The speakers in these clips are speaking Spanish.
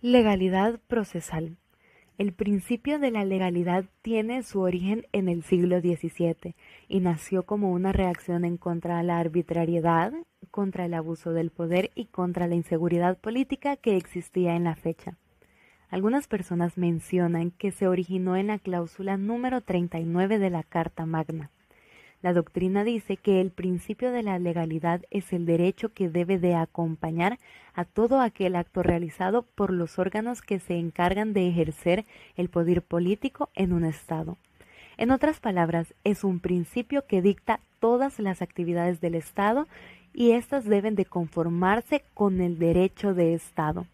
Legalidad procesal. El principio de la legalidad tiene su origen en el siglo XVII y nació como una reacción en contra de la arbitrariedad, contra el abuso del poder y contra la inseguridad política que existía en la fecha. Algunas personas mencionan que se originó en la cláusula número 39 de la Carta Magna. La doctrina dice que el principio de la legalidad es el derecho que debe de acompañar a todo aquel acto realizado por los órganos que se encargan de ejercer el poder político en un Estado. En otras palabras, es un principio que dicta todas las actividades del Estado y éstas deben de conformarse con el derecho de Estado.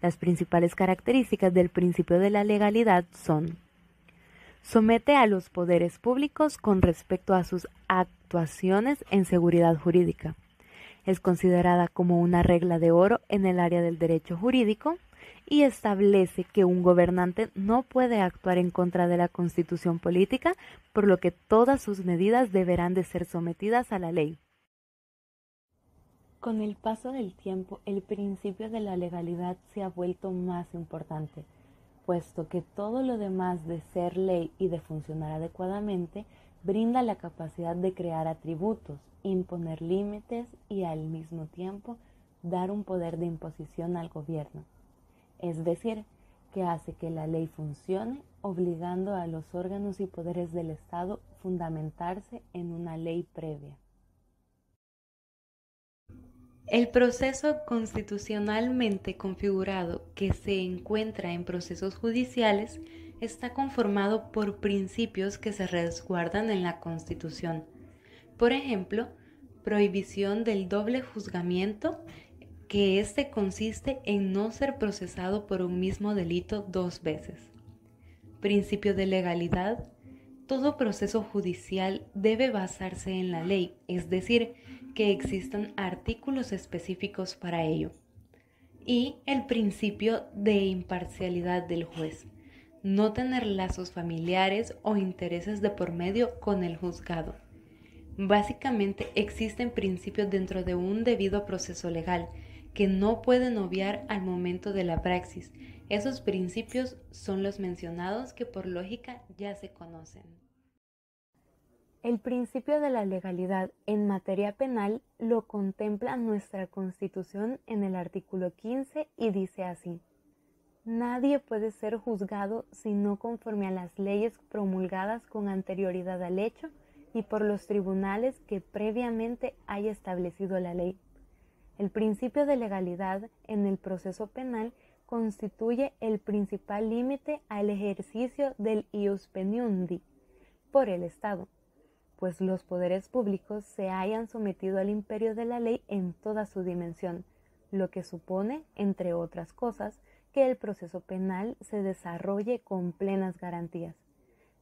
Las principales características del principio de la legalidad son: somete a los poderes públicos con respecto a sus actuaciones en seguridad jurídica. Es considerada como una regla de oro en el área del derecho jurídico y establece que un gobernante no puede actuar en contra de la Constitución política, por lo que todas sus medidas deberán de ser sometidas a la ley. Con el paso del tiempo, el principio de la legalidad se ha vuelto más importante, puesto que todo lo demás de ser ley y de funcionar adecuadamente brinda la capacidad de crear atributos, imponer límites y al mismo tiempo dar un poder de imposición al gobierno. Es decir, que hace que la ley funcione, obligando a los órganos y poderes del Estado a fundamentarse en una ley previa. El proceso constitucionalmente configurado que se encuentra en procesos judiciales está conformado por principios que se resguardan en la Constitución. Por ejemplo, prohibición del doble juzgamiento, que éste consiste en no ser procesado por un mismo delito dos veces. Principio de legalidad. Todo proceso judicial debe basarse en la ley, es decir, que existan artículos específicos para ello. Y el principio de imparcialidad del juez. No tener lazos familiares o intereses de por medio con el juzgado. Básicamente existen principios dentro de un debido proceso legal que no pueden obviar al momento de la praxis. Esos principios son los mencionados que por lógica ya se conocen. El principio de la legalidad en materia penal lo contempla nuestra Constitución en el artículo 15 y dice así: nadie puede ser juzgado sino conforme a las leyes promulgadas con anterioridad al hecho y por los tribunales que previamente haya establecido la ley. El principio de legalidad en el proceso penal constituye el principal límite al ejercicio del ius peniundi por el Estado, pues los poderes públicos se hayan sometido al imperio de la ley en toda su dimensión, lo que supone, entre otras cosas, que el proceso penal se desarrolle con plenas garantías.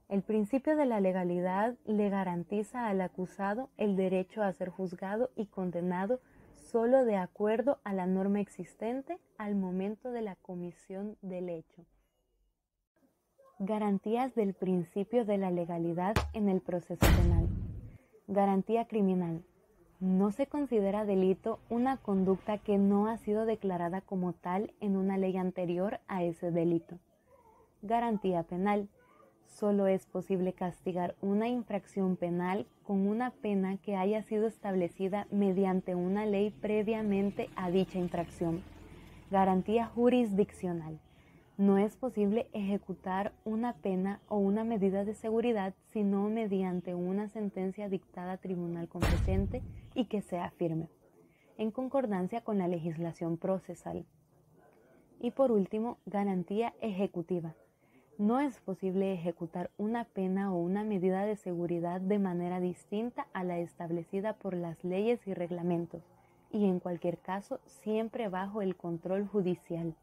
El principio de la legalidad le garantiza al acusado el derecho a ser juzgado y condenado solo de acuerdo a la norma existente al momento de la comisión del hecho. Garantías del principio de la legalidad en el proceso penal. Garantía criminal. No se considera delito una conducta que no ha sido declarada como tal en una ley anterior a ese delito. Garantía penal. Solo es posible castigar una infracción penal con una pena que haya sido establecida mediante una ley previamente a dicha infracción. Garantía jurisdiccional. No es posible ejecutar una pena o una medida de seguridad sino mediante una sentencia dictada a tribunal competente y que sea firme, en concordancia con la legislación procesal. Y por último, garantía ejecutiva. No es posible ejecutar una pena o una medida de seguridad de manera distinta a la establecida por las leyes y reglamentos, y en cualquier caso siempre bajo el control judicial.